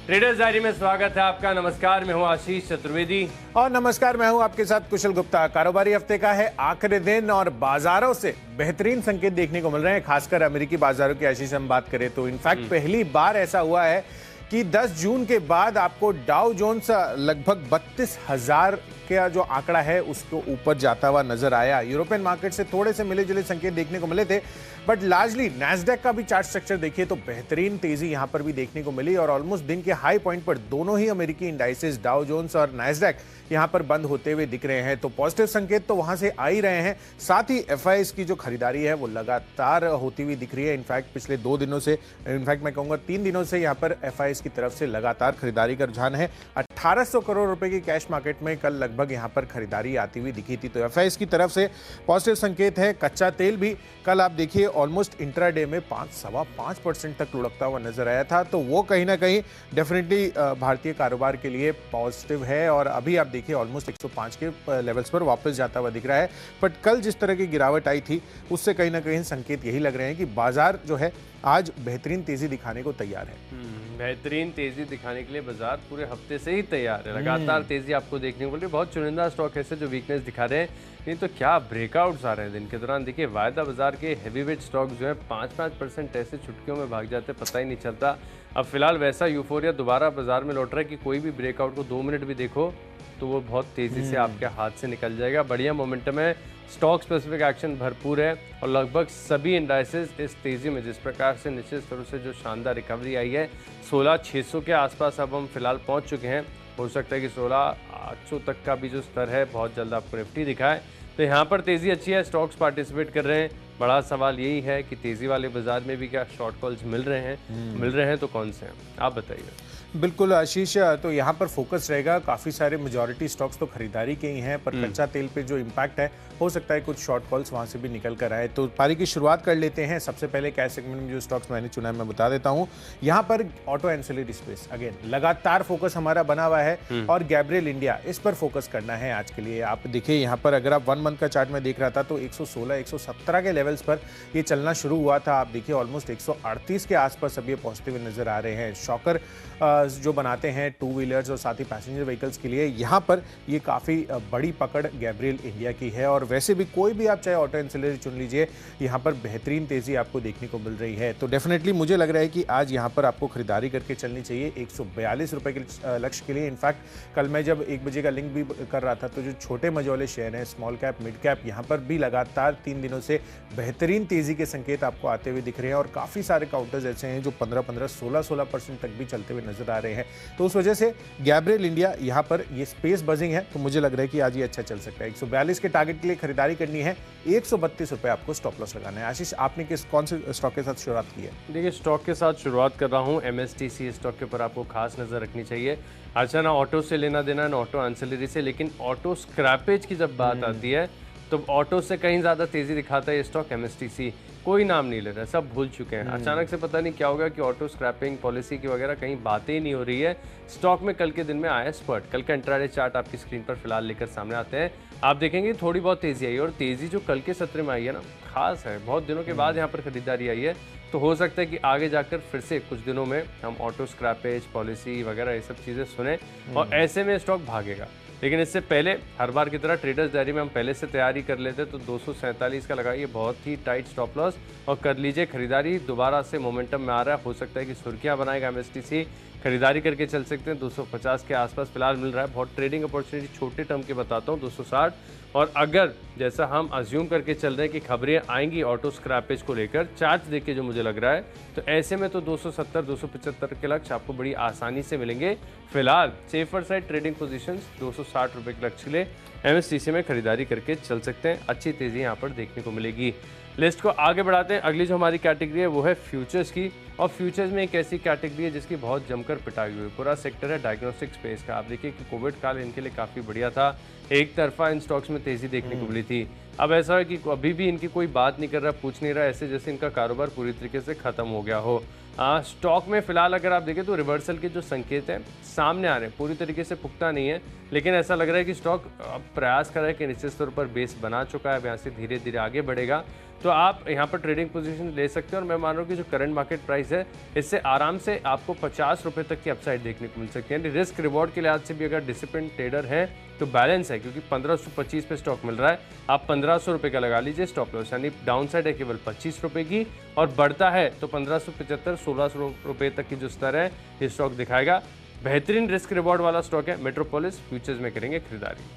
Traders diary में स्वागत है आपका। नमस्कार, मैं हूं आशीष चतुर्वेदी और नमस्कार, मैं हूं आपके साथ कुशल गुप्ता। कारोबारी हफ्ते का है आखिरी दिन और बाजारों से बेहतरीन संकेत देखने को मिल रहे हैं, खासकर अमेरिकी बाजारों की आशीष हम बात करें तो इनफैक्ट पहली बार ऐसा हुआ है कि 10 जून के बाद आपको डाउ जोन्स लगभग 32,000 का जो आंकड़ा है उसको ऊपर जाता हुआ नजर आया। यूरोपियन मार्केट से थोड़े से मिले जुले संकेत देखने को मिले थे, बट लार्जली नैस्डैक का भी चार्ट स्ट्रक्चर देखिए तो बेहतरीन तेजी यहां पर भी देखने को मिली और ऑलमोस्ट दिन के हाई पॉइंट पर दोनों ही अमेरिकी इंडाइसेस डाउ जोन्स और नैस्डैक यहां पर बंद होते हुए दिख रहे हैं। तो पॉजिटिव संकेत तो वहां से आ ही रहे हैं, साथ ही एफआईएस की जो खरीदारी है वो लगातार होती हुई दिख रही है। इनफैक्ट पिछले 2 दिनों से, इनफैक्ट मैं कहूंगा 3 दिनों से यहां पर एफआईएस की तरफ से लगातार खरीदारी का रुझान है। 1800 करोड़ रुपए की कैश मार्केट में कल लगभग यहां पर खरीदारी आती हुई दिखी थी, तो एफआईएस की तरफ से पॉजिटिव संकेत है। कच्चा तेल भी कल आप देखिए ऑलमोस्ट इंट्राडे में 5.5% तक लुढ़कता हुआ नजर आया था, तो वो कहीं ना कहीं डेफिनेटली भारतीय कारोबार के लिए पॉजिटिव है और अभी आप देखिए ऑलमोस्ट 105 के लेवल्स पर वापस जाता हुआ दिख रहा है। बट कल जिस तरह की गिरावट आई थी उससे कहीं ना कहीं संकेत यही लग रहे हैं कि बाजार जो है आज बेहतरीन तेजी दिखाने को तैयार है। बेहतरीन तेजी दिखाने के लिए बाजार पूरे हफ्ते से ही तैयार है। लगातार तेजी आपको देखने को मिल रही है। बहुत चुनिंदा स्टॉक ऐसे जो वीकनेस दिखा रहे हैं, नहीं तो क्या ब्रेकआउट्स आ रहे हैं दिन के दौरान। देखिए वायदा बाजार के हैवीवेट स्टॉक जो है 5% ऐसे चुटकियों में भाग जाते, पता ही नहीं चलता। अब फिलहाल वैसा यूफोरिया दोबारा बाजार में लौट रहा है कि कोई भी ब्रेकआउट को 2 मिनट भी देखो तो वो बहुत तेजी से आपके हाथ से निकल जाएगा। बढ़िया मोमेंटम है, स्टॉक स्पेसिफिक एक्शन भरपूर है और लगभग सभी इंडाइसेस इस तेजी में जिस प्रकार से निश्चित स्तर से जो शानदार रिकवरी आई है 16,600 के आसपास अब हम फिलहाल पहुंच चुके हैं। हो सकता है कि 16,800 तक का भी जो स्तर है बहुत जल्द आपको निफ्टी दिखाए। तो यहाँ पर तेजी अच्छी है, स्टॉक्स पार्टिसिपेट कर रहे हैं। बड़ा सवाल यही है कि तेजी वाले बाजार में भी क्या शॉर्ट कॉल्स मिल रहे हैं तो कौन से हैं, आप बताइए। बिल्कुल आशीष, तो यहाँ पर फोकस रहेगा। काफ़ी सारे मेजॉरिटी स्टॉक्स तो खरीदारी के ही हैं, पर कच्चा तेल पे जो इम्पैक्ट है हो सकता है कुछ शॉर्ट कॉल्स वहाँ से भी निकल कर आए। तो पारी की शुरुआत कर लेते हैं। सबसे पहले कैश सेगमेंट में जो स्टॉक्स मैंने चुना है मैं बता देता हूँ। यहाँ पर ऑटो एंसिलरी स्पेस अगेन लगातार फोकस हमारा बना हुआ है और गैब्रियल इंडिया इस पर फोकस करना है आज के लिए। आप देखिए यहाँ पर अगर आप 1 मंथ का चार्ट में देख रहा था तो 116-117 के लेवल्स पर ये चलना शुरू हुआ था। आप देखिए ऑलमोस्ट 138 के आसपास अब ये पहुंचते हुए नजर आ रहे हैं। शॉकर जो बनाते हैं 2 व्हीलर्स और साथ ही पैसेंजर व्हीकल्स के लिए, यहाँ पर ये काफ़ी बड़ी पकड़ गैब्रियल इंडिया की है। और वैसे भी कोई भी आप चाहे ऑटो एंसिलरी चुन लीजिए, यहाँ पर बेहतरीन तेजी आपको देखने को मिल रही है। तो डेफिनेटली मुझे लग रहा है कि आज यहाँ पर आपको खरीदारी करके चलनी चाहिए 142 रुपए के लक्ष्य के लिए। इनफैक्ट कल मैं जब 1 बजे का लिंक भी कर रहा था तो जो छोटे मझौले शेयर हैं, स्मॉल कैप, मिड कैप, यहाँ पर भी लगातार 3 दिनों से बेहतरीन तेजी के संकेत आपको आते हुए दिख रहे हैं और काफ़ी सारे काउंटर्स ऐसे हैं जो 15-15, 16% तक भी चलते हुए नजर आ रहे हैं। तो उस वजह से गैब्रियल इंडिया यहाँ पर ये स्पेस बजिंग है, तो मुझे लग रहा है कि आज ये अच्छा चल सकता है। 142 के टारगेट के लिए खरीदारी करनी है, 132 रुपए आपको स्टॉप लॉस लगाना है। आशीष, आपने कौन से स्टॉक के साथ शुरुआत की है? देखिए स्टॉक के साथ शुरुआत कर रहा हूँ MSTC स्टॉक के ऊपर आपको खास नजर रखनी चाहिए। अच्छा, ना ऑटो से लेना देना ना ऑटो एंसिलरी से, लेकिन ऑटो स्क्रैपेज की जब बात आती है तो ऑटो से कहीं ज़्यादा तेज़ी दिखाता है ये स्टॉक MSTC। कोई नाम नहीं ले रहा, सब भूल चुके हैं। अचानक से पता नहीं क्या होगा कि ऑटो स्क्रैपिंग पॉलिसी की वगैरह कहीं बातें ही नहीं हो रही है। स्टॉक में कल के दिन में आया स्पर्ट। कल का इंट्राडे चार्ट आपकी स्क्रीन पर फिलहाल लेकर सामने आते हैं। आप देखेंगे थोड़ी बहुत तेज़ी आई और तेज़ी जो कल के सत्र में आई है ना, खास है। बहुत दिनों के बाद यहाँ पर खरीदारी आई है, तो हो सकता है कि आगे जाकर फिर से कुछ दिनों में हम ऑटो स्क्रैपेज पॉलिसी वगैरह ये सब चीज़ें सुने और ऐसे में स्टॉक भागेगा। लेकिन इससे पहले हर बार की तरह ट्रेडर्स डायरी में हम पहले से तैयारी कर लेते, तो 247 का लगाइए बहुत ही टाइट स्टॉप लॉस और कर लीजिए खरीदारी। दोबारा से मोमेंटम में आ रहा है, हो सकता है कि सुर्खियां बनाएगा MSTC, खरीदारी करके चल सकते हैं। 250 के आसपास फिलहाल मिल रहा है। बहुत ट्रेडिंग अपॉर्चुनिटी छोटे टर्म के बताता हूँ 260, और अगर जैसा हम अज्यूम करके चल रहे हैं कि खबरें आएंगी ऑटो स्क्रैपेज को लेकर, चार्ट देख के जो मुझे लग रहा है, तो ऐसे में तो 270-275 के लक्ष्य आपको बड़ी आसानी से मिलेंगे। फिलहाल सेफर साइड ट्रेडिंग पोजीशंस 260 रुपए के लक्ष्य के लिए MSTC में खरीदारी करके चल सकते हैं। अच्छी तेजी यहाँ पर देखने को मिलेगी। लिस्ट को आगे बढ़ाते हैं। अगली जो हमारी कैटेगरी है वो है फ्यूचर्स की, और फ्यूचर्स में एक ऐसी कैटेगरी है जिसकी बहुत जमकर पिटाई हुई। पूरा सेक्टर है डायग्नोस्टिक स्पेस का। आप देखिए कि कोविड काल इनके लिए काफ़ी बढ़िया था, एक तरफा इन स्टॉक्स में तेज़ी देखने को मिली थी। अब ऐसा है कि अभी भी इनकी कोई बात नहीं कर रहा, पूछ नहीं रहा, ऐसे जैसे इनका कारोबार पूरी तरीके से ख़त्म हो गया हो। स्टॉक में फिलहाल अगर आप देखें तो रिवर्सल के जो संकेत हैं सामने आ रहे हैं, पूरी तरीके से पुख्ता नहीं है, लेकिन ऐसा लग रहा है कि स्टॉक अब प्रयास कर रहा है कि निश्चित तौर पर बेस बना चुका है, अब यहाँ से धीरे धीरे आगे बढ़ेगा। तो आप यहाँ पर ट्रेडिंग पोजीशन ले सकते हैं और मैं मान रहा हूँ कि जो करंट मार्केट प्राइस है इससे आराम से आपको 50 रुपये तक की अपसाइड देखने को मिल सकती है। यानी रिस्क रिवॉर्ड के लिहाज से भी अगर डिसिप्लिन ट्रेडर है तो बैलेंस है, क्योंकि 1525 पे स्टॉक मिल रहा है, आप 1500 रुपये का लगा लीजिए स्टॉप लॉस, यानी डाउन साइड है केवल 25 रुपये की और बढ़ता है तो 1575 1600 रुपये तक की जो स्तर है ये स्टॉक दिखाएगा। बेहतरीन रिस्क रिवॉर्ड वाला स्टॉक है मेट्रोपोलिस, फ्यूचर्स में करेंगे खरीदारी।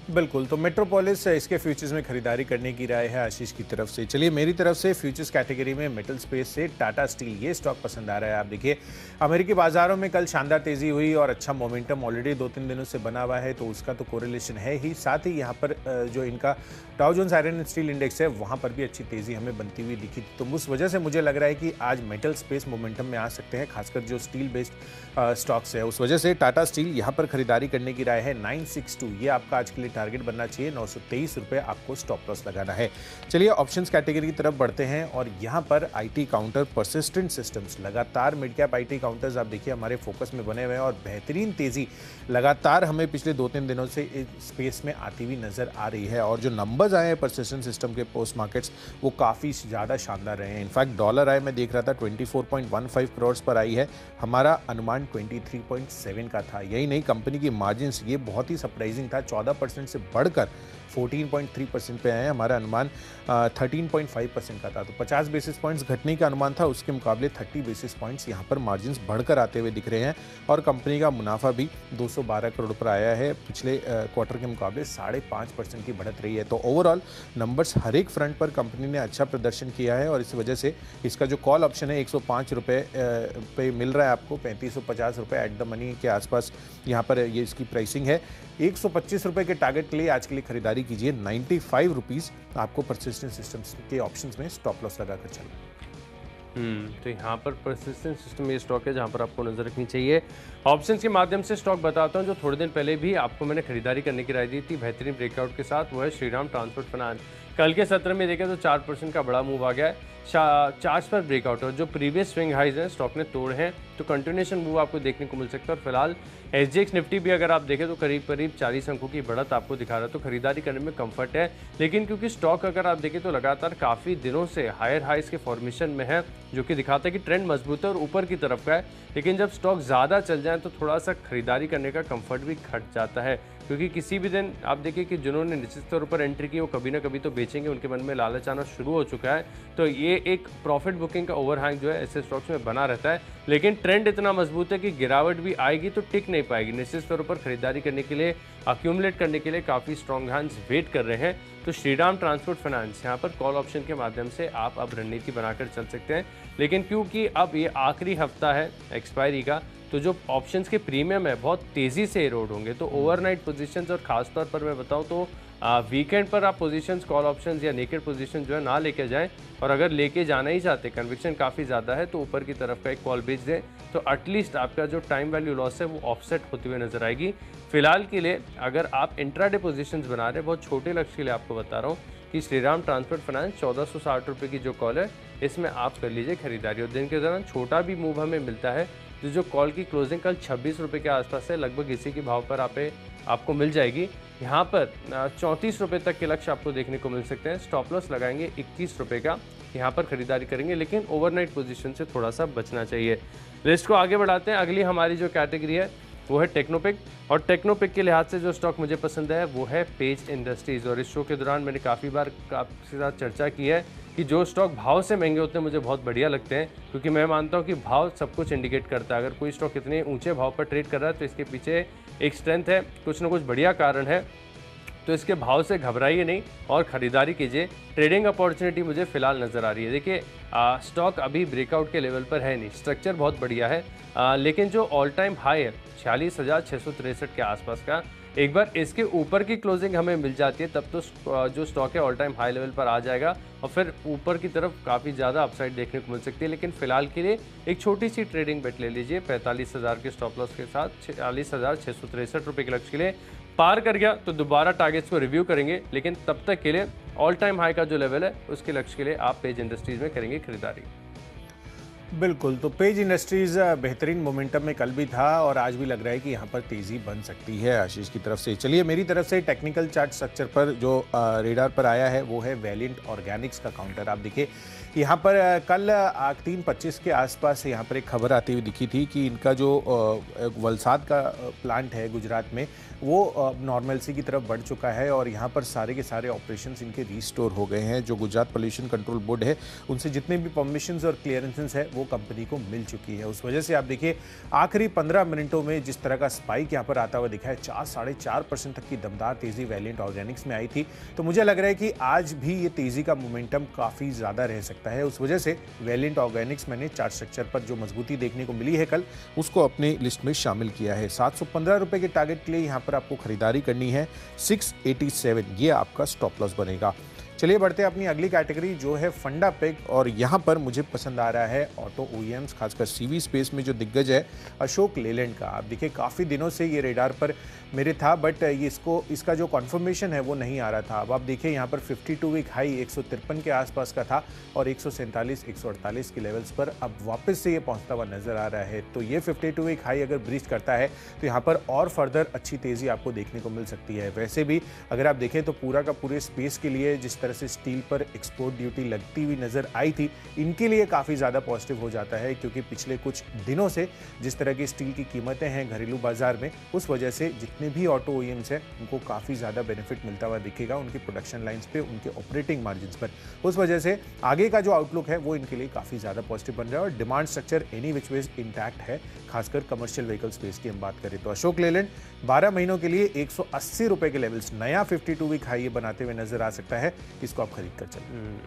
बिल्कुल, तो मेट्रोपोलिस इसके फ्यूचर्स में खरीदारी करने की राय है आशीष की तरफ से। चलिए मेरी तरफ से फ्यूचर्स कैटेगरी में मेटल स्पेस से टाटा स्टील, ये स्टॉक पसंद आ रहा है। आप देखिए अमेरिकी बाजारों में कल शानदार तेजी हुई और अच्छा मोमेंटम ऑलरेडी 2-3 दिनों से बना हुआ है, तो उसका तो कोरिलेशन है ही। साथ ही यहाँ पर जो इनका Dow Jones iron and steel index है वहाँ पर भी अच्छी तेजी हमें बनती हुई दिखी, तो उस वजह से मुझे लग रहा है कि आज मेटल स्पेस मोमेंटम में आ सकते हैं, खासकर जो स्टील बेस्ड स्टॉक्स है। उस वजह से टाटा स्टील यहाँ पर खरीदारी करने की राय है। 962 ये आपका आज के लिए टारगेट बनना चाहिए, 923 रुपये आपको स्टॉप लॉस लगाना है। चलिए ऑप्शंस कैटेगरी की तरफ बढ़ते हैं और यहाँ पर आईटी काउंटर परसिस्टेंट सिस्टम्स, लगातार मिड कैप आईटी काउंटर्स आप देखिए हमारे फोकस में बने हुए हैं और बेहतरीन तेजी लगातार हमें पिछले 2-3 दिनों से इस स्पेस में आती हुई नजर आ रही है। और जो नंबर्स आए हैं परसिस्टेंट सिस्टम के पोस्ट मार्केट्स वो काफ़ी ज़्यादा शानदार रहे हैं। इनफैक्ट डॉलर आए मैं देख रहा था 24.15 करोड़ पर आई है, हमारा अनुमान 23.7 का था। यही नहीं, कंपनी की मार्जिन्स ये बहुत ही सरप्राइजिंग था, 14% से बढ़कर 14.3% पे आए हैं, हमारा अनुमान 13.5% का था। तो 50 बेसिस पॉइंट्स घटने का अनुमान था, उसके मुकाबले 30 बेसिस पॉइंट्स यहाँ पर मार्जिन्स बढ़कर आते हुए दिख रहे हैं। और कंपनी का मुनाफा भी 212 करोड़ पर आया है, पिछले क्वार्टर के मुकाबले 5.5% की बढ़त रही है। तो ओवरऑल नंबर्स हर एक फ्रंट पर कंपनी ने अच्छा प्रदर्शन किया है और इस वजह से इसका जो कॉल ऑप्शन है 105 रुपये पे मिल रहा है आपको, 3550 रुपये एट द मनी के आसपास यहाँ पर ये इसकी प्राइसिंग है। 125 रुपये के टारगेट के लिए आज के लिए खरीदारी कीजिए। 95 रुपीज़ आपको परसिस्टेंट सिस्टम्स के ऑप्शंस में स्टॉप लॉस लगाकर चलना। तो यहाँ पर परसिस्टेंट सिस्टम ये स्टॉक है जहाँ पर आपको नजर रखनी चाहिए। ऑप्शंस के माध्यम से स्टॉक बताता हूँ जो थोड़े दिन पहले भी आपको मैंने खरीदारी करने की राय दी थी बेहतरीन ब्रेकआउट के साथ, वो है श्रीराम ट्रांसपोर्ट फाइनेंस। कल के सत्र में देखें तो 4% का बड़ा मूव आ गया है, चार्ट्स पर ब्रेकआउट और जो प्रीवियस स्विंग हाइज हैं स्टॉक ने तोड़ हैं, तो कंटिन्यूएशन मूव आपको देखने को मिल सकता है। और फिलहाल SGX निफ्टी भी अगर आप देखें तो करीब करीब 40 अंकों की बढ़त आपको दिखा रहा है, तो खरीदारी करने में कंफर्ट है। लेकिन क्योंकि स्टॉक अगर आप देखें तो लगातार काफ़ी दिनों से हायर हाइज के फॉर्मेशन में है, जो कि दिखाता है कि ट्रेंड मजबूत है और ऊपर की तरफ का है। लेकिन जब स्टॉक ज़्यादा चल जाए तो थोड़ा सा खरीदारी करने का कंफर्ट भी घट जाता है, क्योंकि किसी भी दिन आप देखिए कि जिन्होंने निश्चित तौर पर एंट्री की वो कभी ना कभी तो बेचेंगे, उनके मन में लालच आना शुरू हो चुका है। तो ये एक प्रॉफिट बुकिंग का ओवरहैंग जो है ऐसे स्टॉक्स में बना रहता है। लेकिन ट्रेंड इतना मजबूत है कि गिरावट भी आएगी तो टिक नहीं पाएगी। निश्चित तौर पर खरीदारी करने के लिए, अक्यूमुलेट करने के लिए काफ़ी स्ट्रॉन्ग हैंड्स वेट कर रहे हैं। तो श्रीराम ट्रांसपोर्ट फाइनेंस यहाँ पर कॉल ऑप्शन के माध्यम से आप अब रणनीति बनाकर चल सकते हैं। लेकिन क्योंकि अब ये आखिरी हफ्ता है एक्सपायरी का, तो जो ऑप्शंस के प्रीमियम है बहुत तेज़ी से इरोड होंगे। तो ओवरनाइट पोजीशंस और ख़ासतौर पर मैं बताऊं तो वीकेंड पर आप पोजीशंस, कॉल ऑप्शंस या नेकेड पोजीशन जो है ना लेके जाएं, और अगर लेके जाना ही चाहते, कन्विक्शन काफ़ी ज़्यादा है, तो ऊपर की तरफ का एक कॉल बेच दें, तो एटलीस्ट आपका जो टाइम वैल्यू लॉस है वो ऑफसेट होते हुए नजर आएगी। फिलहाल के लिए अगर आप इंट्राडे पोजीशंस बना रहे हैं, बहुत छोटे लक्ष्य के लिए आपको बता रहा हूँ कि श्रीराम ट्रांसपोर्ट फाइनेंस 1460 रुपये की जो कॉल है इसमें आप कर लीजिए खरीदारी। और दिन के दौरान छोटा भी मूव हमें मिलता है, जो कॉल की क्लोजिंग कल 26 रुपये के आसपास है, लगभग इसी के भाव पर आपको मिल जाएगी। यहाँ पर 34 रुपये तक के लक्ष्य आपको देखने को मिल सकते हैं। स्टॉप लॉस लगाएंगे 21 रुपये का, यहाँ पर खरीदारी करेंगे, लेकिन ओवरनाइट पोजीशन से थोड़ा सा बचना चाहिए। लिस्ट को आगे बढ़ाते हैं। अगली हमारी जो कैटेगरी है वो है टेक्नोपिक, और टेक्नोपिक के लिहाज से जो स्टॉक मुझे पसंद है वो है पेज इंडस्ट्रीज़। और इस शो के दौरान मैंने काफ़ी बार आपके साथ चर्चा की है कि जो स्टॉक भाव से महंगे होते हैं मुझे बहुत बढ़िया लगते हैं, क्योंकि मैं मानता हूं कि भाव सब कुछ इंडिकेट करता है। अगर कोई स्टॉक इतने ऊंचे भाव पर ट्रेड कर रहा है तो इसके पीछे एक स्ट्रेंथ है, कुछ ना कुछ बढ़िया कारण है। तो इसके भाव से घबराइए नहीं और ख़रीदारी कीजिए। ट्रेडिंग अपॉर्चुनिटी मुझे फिलहाल नज़र आ रही है। देखिए स्टॉक अभी ब्रेकआउट के लेवल पर है नहीं, स्ट्रक्चर बहुत बढ़िया है, लेकिन जो ऑल टाइम हाई है 46,663 के आसपास का, एक बार इसके ऊपर की क्लोजिंग हमें मिल जाती है तब तो जो स्टॉक है ऑल टाइम हाई लेवल पर आ जाएगा और फिर ऊपर की तरफ काफ़ी ज़्यादा अपसाइड देखने को मिल सकती है। लेकिन फिलहाल के लिए एक छोटी सी ट्रेडिंग बेट ले लीजिए 45,000 के स्टॉप लॉस के साथ। 46,663 रुपये के लक्ष्य के लिए पार कर गया तो दोबारा टारगेट्स को रिव्यू करेंगे, लेकिन तब तक के लिए ऑल टाइम हाई का जो लेवल है उसके लक्ष्य के लिए आप पेज इंडस्ट्रीज में करेंगे खरीदारी। बिल्कुल, तो पेज इंडस्ट्रीज बेहतरीन मोमेंटम में कल भी था और आज भी लग रहा है कि यहाँ पर तेज़ी बन सकती है आशीष की तरफ से। चलिए मेरी तरफ से टेक्निकल चार्ट स्ट्रक्चर पर जो रेडार पर आया है वो है वैलिएंट ऑर्गेनिक्स का काउंटर। आप देखिए यहाँ पर कल 3:25 के आसपास यहाँ पर एक खबर आती हुई दिखी थी कि इनका जो वलसाड का प्लांट है गुजरात में वो नॉर्मलसी की तरफ बढ़ चुका है और यहाँ पर सारे के सारे ऑपरेशंस इनके रीस्टोर हो गए हैं। जो गुजरात पोल्यूशन कंट्रोल बोर्ड है उनसे जितने भी परमिशंस और क्लियरेंसेस है वो कंपनी को मिल चुकी है। उस वजह से आप देखिए आखिरी 15 मिनटों में जिस तरह का स्पाइक यहाँ पर आता हुआ दिखा है, 4-4.5% तक की दमदार तेजी वैलिएंट ऑर्गेनिक्स में आई थी। तो मुझे लग रहा है कि आज भी ये तेजी का मोमेंटम काफ़ी ज़्यादा रह सकता है। उस वजह से वैलिएंट ऑर्गेनिक्स मैंने चार्ट स्ट्रक्चर पर जो मजबूती देखने को मिली है कल, उसको अपनी लिस्ट में शामिल किया है। 715 रुपये के टारगेट के लिए यहाँ पर आपको खरीदारी करनी है। 687 ये आपका स्टॉप लॉस बनेगा। चलिए बढ़ते हैं अपनी अगली कैटेगरी जो है फंडा पेग, और यहाँ पर मुझे पसंद आ रहा है ऑटो ओईएम्स, खासकर सीवी स्पेस में जो दिग्गज है अशोक लेलैंड का। आप देखिए काफ़ी दिनों से ये रेडार पर मेरे था, बट ये इसका जो कन्फर्मेशन है वो नहीं आ रहा था। अब आप देखिए यहाँ पर 52 वीक हाई 153 के आसपास का था और 147 148 के लेवल्स पर अब वापस से ये पहुँचता हुआ नजर आ रहा है। तो ये 52 वीक हाई अगर ब्रीच करता है तो यहाँ पर और फर्दर अच्छी तेज़ी आपको देखने को मिल सकती है। वैसे भी अगर आप देखें तो पूरा का पूरे स्पेस के लिए जिस तरह से स्टील पर एक्सपोर्ट ड्यूटी लगती हुई नजर आई थी, इनके लिए काफ़ी ज़्यादा पॉजिटिव हो जाता है, क्योंकि पिछले कुछ दिनों से जिस तरह की स्टील की कीमतें हैं घरेलू बाजार में, उस वजह से जितने भी ऑटो ओईएम्स हैं उनको काफ़ी ज़्यादा बेनिफिट मिलता हुआ दिखेगा उनकी प्रोडक्शन लाइंस पे, उनके ऑपरेटिंग मार्जिन्स पर। उस वजह से आगे का जो आउटलुक है वो इनके लिए काफ़ी ज़्यादा पॉजिटिव बन रहा है और demand structure any which ways intact है, खासकर कमर्शियल व्हीकल स्पेस की हम बात करें तो। अशोक लेलैंड 12 महीनों के लिए 180 रुपये के लेवल्स नया 52 वीक हाई बनाते हुए नजर आ सकता है। इसको आप खरीद कर चलें।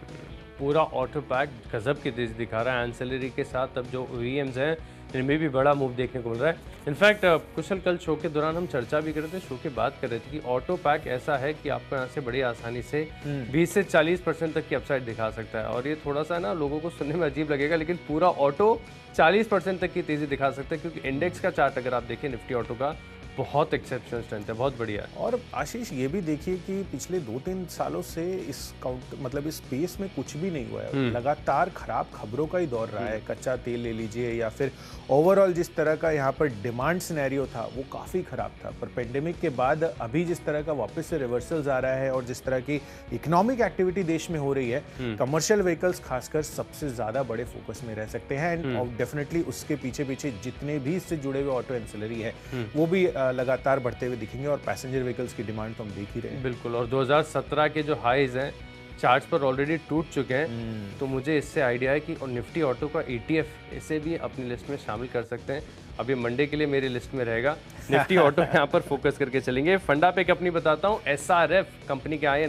पूरा ऑटो पैक गजब की तेजी दिखा रहा है। एंसेलरी के साथ अब जो ओईएम्स हैं इनमें भी बड़ा मूव देखने को मिल रहा है। इनफैक्ट कुशल कल शो के दौरान हम चर्चा भी कर रहे थे, शो की बात कर रहे थे कि ऑटो पैक ऐसा है कि आपको यहाँ से बड़ी आसानी से 20 से 40% तक की अपसाइड दिखा सकता है। और ये थोड़ा सा ना लोगों को सुनने में अजीब लगेगा, लेकिन पूरा ऑटो 40% तक की तेजी दिखा सकता है, क्योंकि इंडेक्स का चार्ट अगर आप देखें निफ्टी ऑटो का, बहुत एक्सेप्शनल स्ट्रेंथ है, बहुत बढ़िया है। और आशीष ये भी देखिए कि पिछले 2-3 सालों से इस मतलब इस स्पेस में कुछ भी नहीं हुआ है। लगातार खराब खबरों का ही दौर रहा है। कच्चा तेल ले लीजिए या फिर ओवरऑल जिस तरह का यहाँ पर डिमांड सिनेरियो था वो काफ़ी खराब था। पर पेंडेमिक के बाद अभी जिस तरह का वापस से रिवर्सल्स आ रहा है और जिस तरह की इकोनॉमिक एक्टिविटी देश में हो रही है, कमर्शियल व्हीकल्स खासकर सबसे ज़्यादा बड़े फोकस में रह सकते हैं। एंड डेफिनेटली उसके पीछे पीछे जितने भी इससे जुड़े हुए ऑटो एंसिलरी है वो भी लगातार बढ़ते हुए दिखेंगे और पैसेंजर व्हीकल्स की डिमांड तो हम देख ही रहे हैं। बिल्कुल, और 2017 के जो हाईज हैं चार्ट्स पर ऑलरेडी टूट चुके हैं। तो मुझे इससे आइडिया है कि और निफ्टी ऑटो का ETF इसे भी अपनी लिस्ट में शामिल कर सकते हैं। अभी मंडे के लिए मेरी लिस्ट में रहेगा। निफ्टी ऑटो यहाँ पर फोकस करके चलेंगे। फंडा पे अपनी बताता हूँ, SRF कंपनी के आए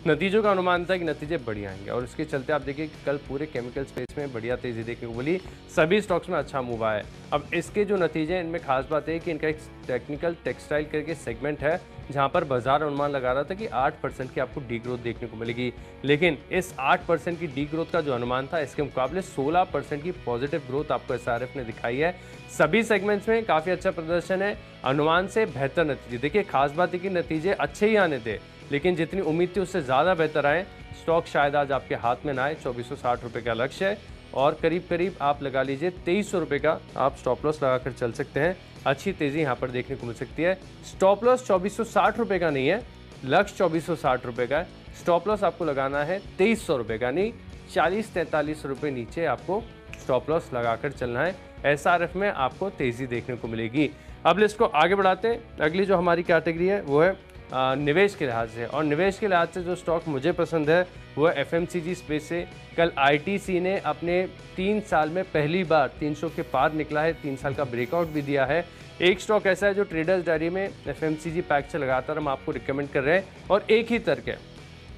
नतीजों का अनुमान था कि नतीजे बढ़िया आएंगे और इसके चलते आप देखिए कल पूरे केमिकल स्पेस में बढ़िया तेजी देखने को मिली। सभी स्टॉक्स में अच्छा मूव आया है। अब इसके जो नतीजे हैं इनमें खास बात है कि इनका एक टेक्निकल टेक्सटाइल करके सेगमेंट है जहां पर बाजार अनुमान लगा रहा था कि 8% की आपको डी ग्रोथ देखने को मिलेगी, लेकिन इस 8% की डी ग्रोथ का जो अनुमान था इसके मुकाबले 16% की पॉजिटिव ग्रोथ आपको SRF ने दिखाई है। सभी सेगमेंट्स में काफ़ी अच्छा प्रदर्शन है, अनुमान से बेहतर नतीजे। देखिए खास बात है कि नतीजे अच्छे ही आने थे, लेकिन जितनी उम्मीद थी उससे ज़्यादा बेहतर आए। स्टॉक शायद आज आपके हाथ में ना आए। 2460 रुपये का लक्ष्य है और करीब करीब आप लगा लीजिए 2300 रुपये का आप स्टॉप लॉस लगाकर चल सकते हैं। अच्छी तेज़ी यहाँ पर देखने को मिल सकती है। स्टॉप लॉस 2460 रुपये का नहीं है, लक्ष्य 2460 रुपये का है। स्टॉप लॉस आपको लगाना है 2300 रुपये का, नहीं 40-43 रुपये नीचे आपको स्टॉप लॉस लगाकर चलना है। SRF में आपको तेज़ी देखने को मिलेगी। अब लिस्ट को आगे बढ़ाते हैं। अगली जो हमारी कैटेगरी है वो है निवेश के लिहाज से, और निवेश के लिहाज से जो स्टॉक मुझे पसंद है वो है FMCG स्पेस से। कल ITC ने अपने 3 साल में पहली बार 300 के पार निकला है, 3 साल का ब्रेकआउट भी दिया है। एक स्टॉक ऐसा है जो ट्रेडर्स डायरी में FMCG पैक से लगातार हम आपको रिकमेंड कर रहे हैं और एक ही तर्क है,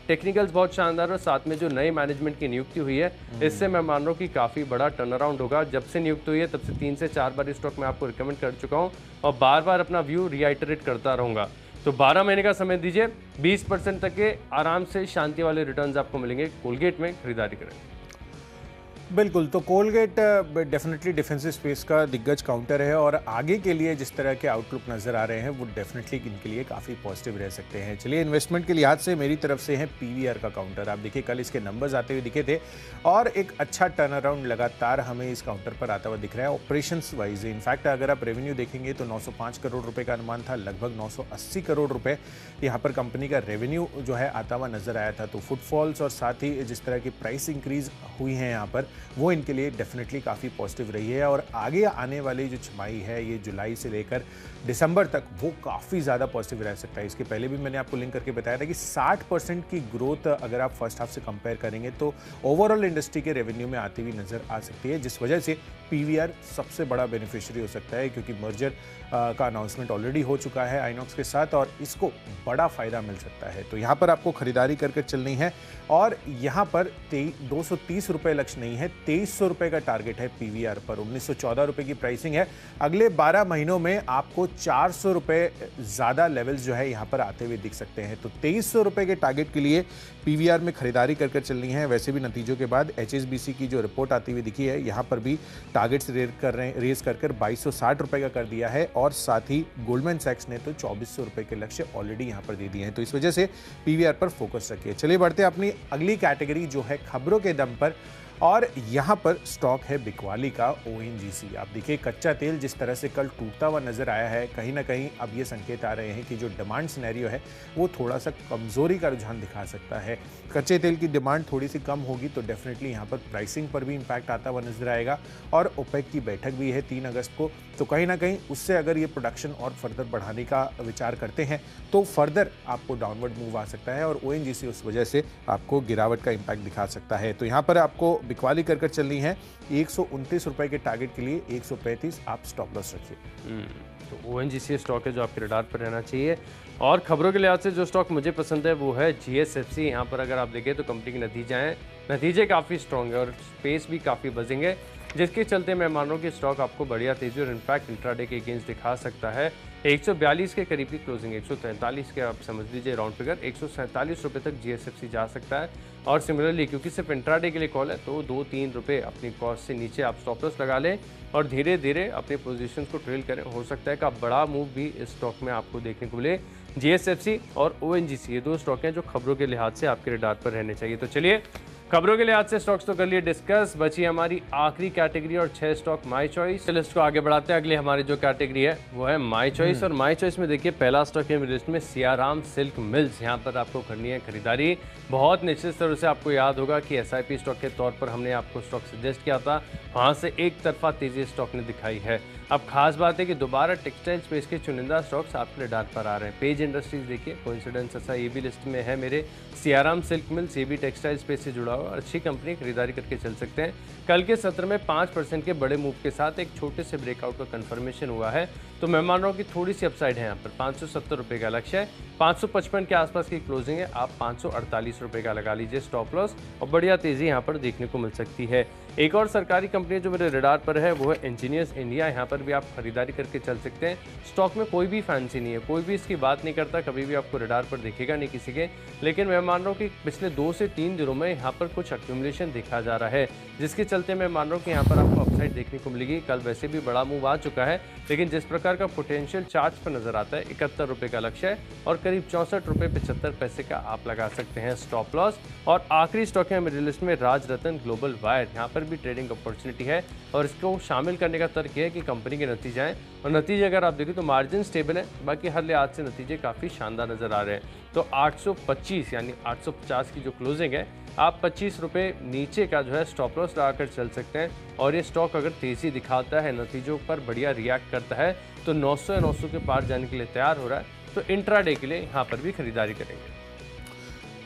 टेक्निकल्स बहुत शानदार और साथ में जो नए मैनेजमेंट की नियुक्ति हुई है इससे मैं मान रहा हूँ कि काफ़ी बड़ा टर्न अराउंड होगा। जब से नियुक्त हुई है तब से 3 से 4 बार इस स्टॉक मैं आपको रिकमेंड कर चुका हूँ और बार बार अपना व्यू रिआइटरेट करता रहूँगा। तो 12 महीने का समय दीजिए, 20% तक के आराम से शांति वाले रिटर्न्स आपको मिलेंगे। कोलगेट में खरीदारी करें। बिल्कुल, तो कोलगेट डेफिनेटली डिफेंसिव स्पेस का दिग्गज काउंटर है और आगे के लिए जिस तरह के आउटलुक नज़र आ रहे हैं वो डेफिनेटली इनके लिए काफ़ी पॉजिटिव रह सकते हैं। चलिए इन्वेस्टमेंट के लिहाज से मेरी तरफ से है पीवीआर का काउंटर। आप देखिए कल इसके नंबर्स आते हुए दिखे थे और एक अच्छा टर्न अराउंड लगातार हमें इस काउंटर पर आता हुआ दिख रहा है ऑपरेशंस वाइज। इनफैक्ट अगर आप रेवेन्यू देखेंगे तो 905 करोड़ रुपए का अनुमान था, लगभग 980 करोड़ रुपए यहाँ पर कंपनी का रेवेन्यू जो है आता हुआ नजर आया था। तो फुटफॉल्स और साथ ही जिस तरह की प्राइस इंक्रीज हुई है यहाँ पर वो इनके लिए डेफिनेटली काफ़ी पॉजिटिव रही है और आगे आने वाली जो छमाही है ये जुलाई से लेकर दिसंबर तक वो काफ़ी ज़्यादा पॉजिटिव रह सकता है। इसके पहले भी मैंने आपको लिंक करके बताया था कि 60% की ग्रोथ अगर आप फर्स्ट हाफ से कंपेयर करेंगे तो ओवरऑल इंडस्ट्री के रेवेन्यू में आती हुई नज़र आ सकती है, जिस वजह से पीवीआर सबसे बड़ा बेनिफिशियरी हो सकता है क्योंकि मर्जर का अनाउंसमेंट ऑलरेडी हो चुका है आइनॉक्स के साथ और इसको बड़ा फ़ायदा मिल सकता है। तो यहाँ पर आपको खरीदारी करके चलनी है और यहाँ पर 230 रुपये लक्ष्य नहीं है, 2300 रुपये का टारगेट है पीवीआर पर। 1914 रुपये की प्राइसिंग है। अगले 12 महीनों में आपको 400 रुपये ज़्यादा लेवल्स जो है यहाँ पर आते हुए दिख सकते हैं। तो 2300 रुपये के टारगेट के लिए पीवीआर में खरीदारी कर चलनी है। वैसे भी नतीजों के बाद एचएसबीसी की जो रिपोर्ट आती हुई दिखी है यहाँ पर भी टारगेट्स रेज कर 2260 रुपये का कर दिया है और साथ ही गोल्डमैन सैक्स ने तो 2400 रुपये के लक्ष्य ऑलरेडी यहाँ पर दे दिए हैं। तो इस वजह से पीवीआर पर फोकस रखिए। चलिए बढ़ते हैं अपनी अगली कैटेगरी जो है खबरों के दम पर और यहाँ पर स्टॉक है बिकवाली का ओएनजीसी। आप देखिए कच्चा तेल जिस तरह से कल टूटता हुआ नजर आया है, कहीं ना कहीं अब ये संकेत आ रहे हैं कि जो डिमांड सिनेरियो है वो थोड़ा सा कमजोरी का रुझान दिखा सकता है। कच्चे तेल की डिमांड थोड़ी सी कम होगी तो डेफिनेटली यहाँ पर प्राइसिंग पर भी इम्पैक्ट आता हुआ नजर आएगा और ओपेक की बैठक भी है 3 अगस्त को, तो कहीं ना कहीं उससे अगर ये प्रोडक्शन और फर्दर बढ़ाने का विचार करते हैं तो फर्दर आपको डाउनवर्ड मूव आ सकता है और ओएनजीसी उस वजह से आपको गिरावट का इम्पैक्ट दिखा सकता है। तो यहाँ पर आपको बिकवाली कर चलनी है। 129 रुपए के टारगेट के लिए 135 आप स्टॉप लॉस रखिए। तो ओएनजीसी स्टॉक है जो आपके रडार पर रहना चाहिए। और खबरों के लिहाज से जो स्टॉक मुझे पसंद है वो है जीएसएफसी। यहाँ पर अगर आप देखें तो कंपनी के नतीजे काफ़ी स्ट्रॉन्ग है और स्पेस भी काफ़ी बजिंग है, जिसके चलते मैं मान रहा हूँ कि स्टॉक आपको बढ़िया तेजी और इनफैक्ट इंट्राडे के अगेंस्ट दिखा सकता है। 142 के करीब की क्लोजिंग, 143 के आप समझ लीजिए राउंड फिगर, 147 रुपये तक जीएसएफसी जा सकता है। और सिमिलरली क्योंकि सिर्फ इंट्राडे के लिए कॉल है तो 2-3 रुपये अपनी कॉस्ट से नीचे आप स्टॉप लॉस लगा लें और धीरे धीरे अपने पोजीशंस को ट्रेल करें। हो सकता है कि आप बड़ा मूव भी इस स्टॉक में आपको देखने को मिले। जीएसएफसी और ओएनजीसी ये 2 स्टॉक हैं जो खबरों के लिहाज से आपके रडार पर रहने चाहिए। तो चलिए खबरों के लिहाज से स्टॉक्स तो कर लिए डिस्कस, बची हमारी आखिरी कैटेगरी और 6 स्टॉक माय चॉइस। लिस्ट को आगे बढ़ाते हैं। अगली हमारी जो कैटेगरी है वो है माय चॉइस और माय चॉइस में देखिए पहला स्टॉक है मेरी लिस्ट में सियाराम सिल्क मिल्स। यहाँ पर आपको करनी है खरीदारी। बहुत निश्चित तरह से आपको याद होगा कि एसआईपी स्टॉक के तौर पर हमने आपको स्टॉक सजेस्ट किया था, वहाँ से एक तरफा तेजी स्टॉक ने दिखाई है। अब खास बात है कि दोबारा टेक्सटाइल स्पेस के चुनिंदा स्टॉक्स आपके रडार पर आ रहे हैं। पेज इंडस्ट्रीज देखिए, कोइंसिडेंस ऐसा ये भी लिस्ट में है मेरे। सियाराम सिल्क मिल्स ये भी टेक्सटाइल स्पेस से जुड़ा हुआ और अच्छी कंपनी, खरीदारी करके चल सकते हैं। कल के सत्र में 5% के बड़े मूव के साथ एक छोटे से ब्रेकआउट का कंफर्मेशन हुआ है, तो मैं मान रहा हूँ कि थोड़ी सी अपसाइड है यहाँ पर। 570 रुपये का लक्ष्य है, 555 के आसपास की क्लोजिंग है। आप 548 रुपये का लगा लीजिए स्टॉप लॉस और बढ़िया तेजी यहाँ पर देखने को मिल सकती है। एक और सरकारी कंपनी जो मेरे रडार पर है वो है इंजीनियर्स इंडिया। यहाँ पर भी आप खरीदारी करके चल सकते हैं। स्टॉक में कोई भी फैंसी नहीं है, कोई भी इसकी बात नहीं करता, कभी भी आपको रडार पर दिखेगा नहीं किसी के, लेकिन मैं मान रहा हूँ कि पिछले 2 से 3 दिनों में यहाँ पर कुछ एक्यूमुलेशन देखा जा रहा है, जिसके चलते मैं मान रहा हूँ कि यहाँ पर आपको अपसाइड देखने को मिलेगी। कल वैसे भी बड़ा मूव आ चुका है, लेकिन जिस प्रकार का पोटेंशियल चार्ट पर नजर आता है, 71 रुपये का लक्ष्य है और करीब 64 रुपये 75 पैसे का आप लगा सकते हैं स्टॉप लॉस। और आखिरी स्टॉक है मेरी लिस्ट में राजरतन ग्लोबल वायर। यहाँ पर भी ट्रेडिंग अपॉर्चुनिटी है और इसको शामिल करने का तर्क है कि कंपनी के नतीजे हैं और नतीजे अगर आप देखें तो मार्जिन स्टेबल है, बाकी हर लिहाज से नतीजे काफ़ी शानदार नजर आ रहे हैं। तो 825 यानी 850 की जो क्लोजिंग है, आप 25 रुपये नीचे का जो है स्टॉप लॉस लगाकर चल सकते हैं। और ये स्टॉक अगर तेज़ी दिखाता है, नतीजों पर बढ़िया रिएक्ट करता है, तो 900 या 900 के पार जाने के लिए तैयार हो रहा है, तो इंट्राडे के लिए यहाँ पर भी खरीदारी करेंगे।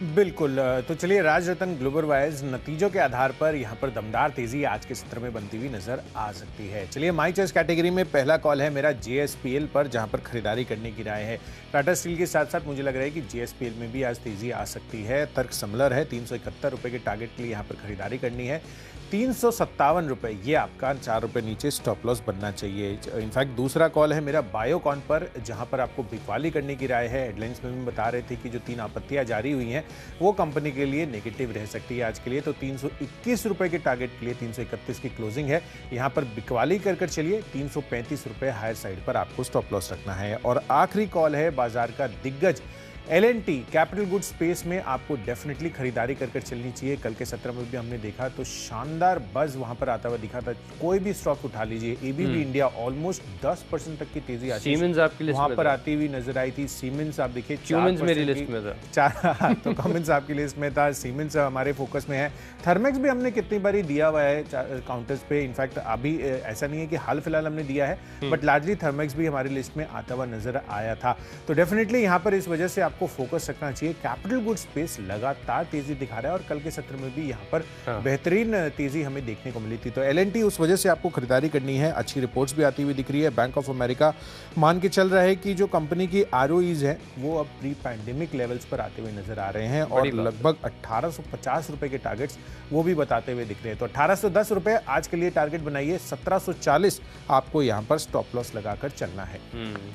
बिल्कुल, तो चलिए राजरतन ग्लोबल वायर्स नतीजों के आधार पर यहाँ पर दमदार तेजी आज के सत्र में बनती हुई नजर आ सकती है। चलिए माय चॉइस कैटेगरी में पहला कॉल है मेरा जेएसपीएल पर, जहाँ पर खरीदारी करने की राय है। टाटा स्टील के साथ साथ मुझे लग रहा है कि जेएसपीएल में भी आज तेजी आ सकती है। तर्क सिमिलर है, 371 रुपये के टारगेट के लिए यहाँ पर खरीदारी करनी है। ₹357 ये आपका 4 रुपए नीचे स्टॉप लॉस बनना चाहिए। इनफैक्ट दूसरा कॉल है मेरा बायोकॉन पर, जहां पर आपको बिकवाली करने की राय है। हेडलाइंस में भी बता रहे थे कि जो 3 आपत्तियां जारी हुई हैं वो कंपनी के लिए नेगेटिव रह सकती है आज के लिए। तो ₹321 के टारगेट के लिए 331 की क्लोजिंग है, यहाँ पर बिकवाली कर चलिए। ₹335 हायर साइड पर आपको स्टॉप लॉस रखना है। और आखिरी कॉल है बाजार का दिग्गज L&T कैपिटल गुड स्पेस में आपको डेफिनेटली खरीदारी कर चलनी चाहिए। कल के सत्र में भी हमने देखा तो शानदार बज वहां पर आता हुआ दिखा था। कोई भी स्टॉक उठा लीजिए, एबीबी इंडिया ऑलमोस्ट 10% तक की तेजी आई, सीमेंस आपकी लिस्ट वहां में पर आती हुई नजर आई थी। सीमेंस आप देखिए, क्यूमेंस मेरी लिस्ट में था। तो कमेंट्स आपकी लिस्ट में था, सीमेंस हमारे फोकस में है। थर्मेक्स भी हमने कितनी बारी दिया हुआ है काउंटर्स पे। इनफैक्ट अभी ऐसा नहीं है कि हाल फिलहाल हमने दिया है, बट लार्जली थर्मेक्स भी हमारी लिस्ट में आता हुआ नजर आया था। तो डेफिनेटली यहाँ पर इस वजह से आपको फोकस रखना चाहिए। कैपिटल गुड स्पेस लगातार तेजी दिखा रहा है और कल के सत्र में भी यहाँ पर बेहतरीन तेजी हमें देखने को मिली थी। तो L&T उस वजह से आपको खरीदारी करनी है। अच्छी रिपोर्ट्स भी आती हुई दिख रही है। बैंक ऑफ अमेरिका मान के चल रहा है कि जो कंपनी की ROEs है वो अब प्री पैंडेमिक लेवल्स पर आते हुए नजर आ रहे हैं और लगभग ₹1850 के टारगेट्स वो भी बताते हुए दिख रहे हैं। तो ₹1810 आज के लिए टारगेट बनाइए। 1740 आपको यहाँ पर स्टॉप लॉस लगाकर चलना है।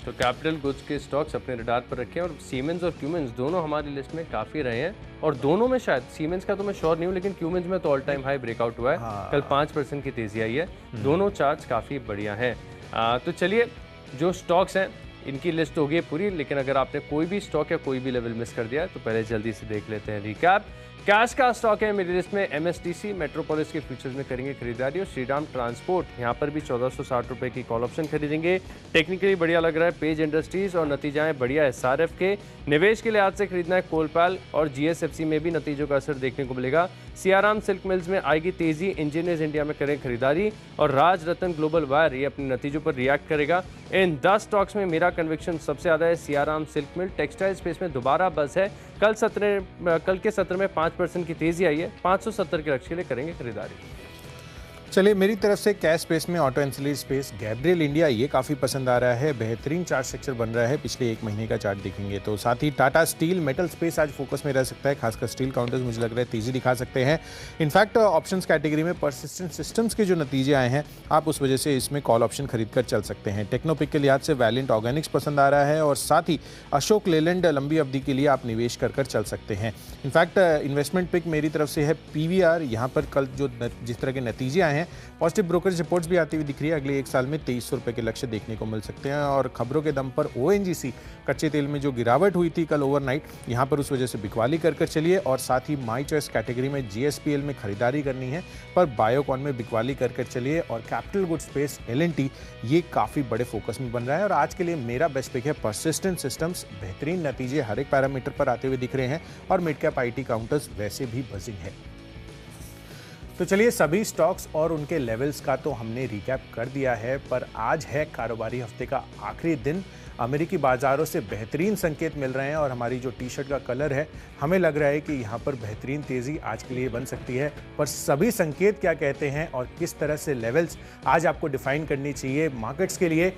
तो कैपिटल गुड्स के स्टॉक्स अपने रडार पर रखें। और सीमेंस और क्यूमेंस दोनों हमारी लिस्ट में काफी रहे हैं और दोनों में शायद सीमेंस का तो मैं श्योर नहीं हूँ, लेकिन क्यूमेंस में तो ऑल टाइम हाई ब्रेकआउट हुआ है। कल 5% की तेजी आई है। दोनों चार्ट्स काफी बढ़िया हैं। तो चलिए, जो स्टॉक्स हैं इनकी लिस्ट हो गई पूरी, लेकिन अगर आपने कोई भी स्टॉक या कोई भी लेवल मिस कर दिया है तो पहले जल्दी से देख लेते हैं रिकैप। कैश का स्टॉक है मेरी लिस्ट में MSTC, मेट्रोपोलिस के फ्यूचर्स में करेंगे खरीदारी और श्रीराम ट्रांसपोर्ट, यहाँ पर भी ₹1460 की कॉल ऑप्शन खरीदेंगे। टेक्निकली बढ़िया लग रहा है पेज इंडस्ट्रीज और नतीजाएं बढ़िया है SRF के। निवेश के लिहाज से खरीदना है कोलपाल और GSFC में भी नतीजों का असर देखने को मिलेगा। सियाराम सिल्क मिल्स में आएगी तेजी, इंजीनियर्स इंडिया में करें खरीदारी और राज रतन ग्लोबल वायर ये अपने नतीजों पर रिएक्ट करेगा। इन 10 स्टॉक्स में मेरा कन्विक्शन सबसे ज़्यादा है सियाराम सिल्क मिल। टेक्सटाइल स्पेस में दोबारा बस है। कल के सत्र में 5% की तेजी आई है। 570 के लक्ष्य के लिए करेंगे खरीदारी। चलिए, मेरी तरफ से कैश स्पेस में auto ancillary space Gabriel India ये काफ़ी पसंद आ रहा है। बेहतरीन चार्ट स्ट्रक्चर बन रहा है, पिछले 1 महीने का चार्ट देखेंगे तो। साथ ही टाटा स्टील मेटल स्पेस आज फोकस में रह सकता है, खासकर स्टील काउंटर्स मुझे लग रहा है तेजी दिखा सकते हैं। इनफैक्ट ऑप्शंस कैटेगरी में परसिस्टेंट सिस्टम्स के जो नतीजे आए हैं आप उस वजह से इसमें कॉल ऑप्शन खरीद कर चल सकते हैं। टेक्नोपिक के लिहाज से वैलेंट ऑर्गेनिक्स पसंद आ रहा है और साथ ही अशोक लेलैंड लंबी अवधि के लिए आप निवेश कर चल सकते हैं। इनफैक्ट इन्वेस्टमेंट पिक मेरी तरफ से है PVR। यहाँ पर कल जो जिस तरह के नतीजे आए हैं, पॉजिटिव ब्रोकरेज रिपोर्ट्स भी आती हुई दिख रही है। अगले 1 साल में ₹2300 के लक्ष्य देखने को मिल सकते हैं। और खबरों के दम पर ONGC कच्चे तेल में जो गिरावट हुई थी कल ओवरनाइट, यहाँ पर उस वजह से बिकवाली कर चलिए। और साथ ही माई चॉइस कैटेगरी में GSPL में खरीदारी करनी है, पर बायोकॉन में बिकवाली कर चलिए। और कैपिटल गुड स्पेस L&T ये काफ़ी बड़े फोकस में बन रहा है। और आज के लिए मेरा बेस्ट पिक है परसिस्टेंट सिस्टम्स। बेहतरीन नतीजे हर एक पैरामीटर पर आते हुए दिख रहे हैं और मिड कैप IT काउंटर्स वैसे भी बजिंग है। तो चलिए, सभी स्टॉक्स और उनके लेवल्स का तो हमने रिकैप कर दिया है, पर आज है कारोबारी हफ्ते का आखिरी दिन। अमेरिकी बाजारों से बेहतरीन संकेत मिल रहे हैं और हमारी जो टी शर्ट का कलर है, हमें लग रहा है कि यहाँ पर बेहतरीन तेजी आज के लिए बन सकती है। पर सभी संकेत क्या कहते हैं और किस तरह से लेवल्स आज आपको डिफाइन करनी चाहिए मार्केट्स के लिए,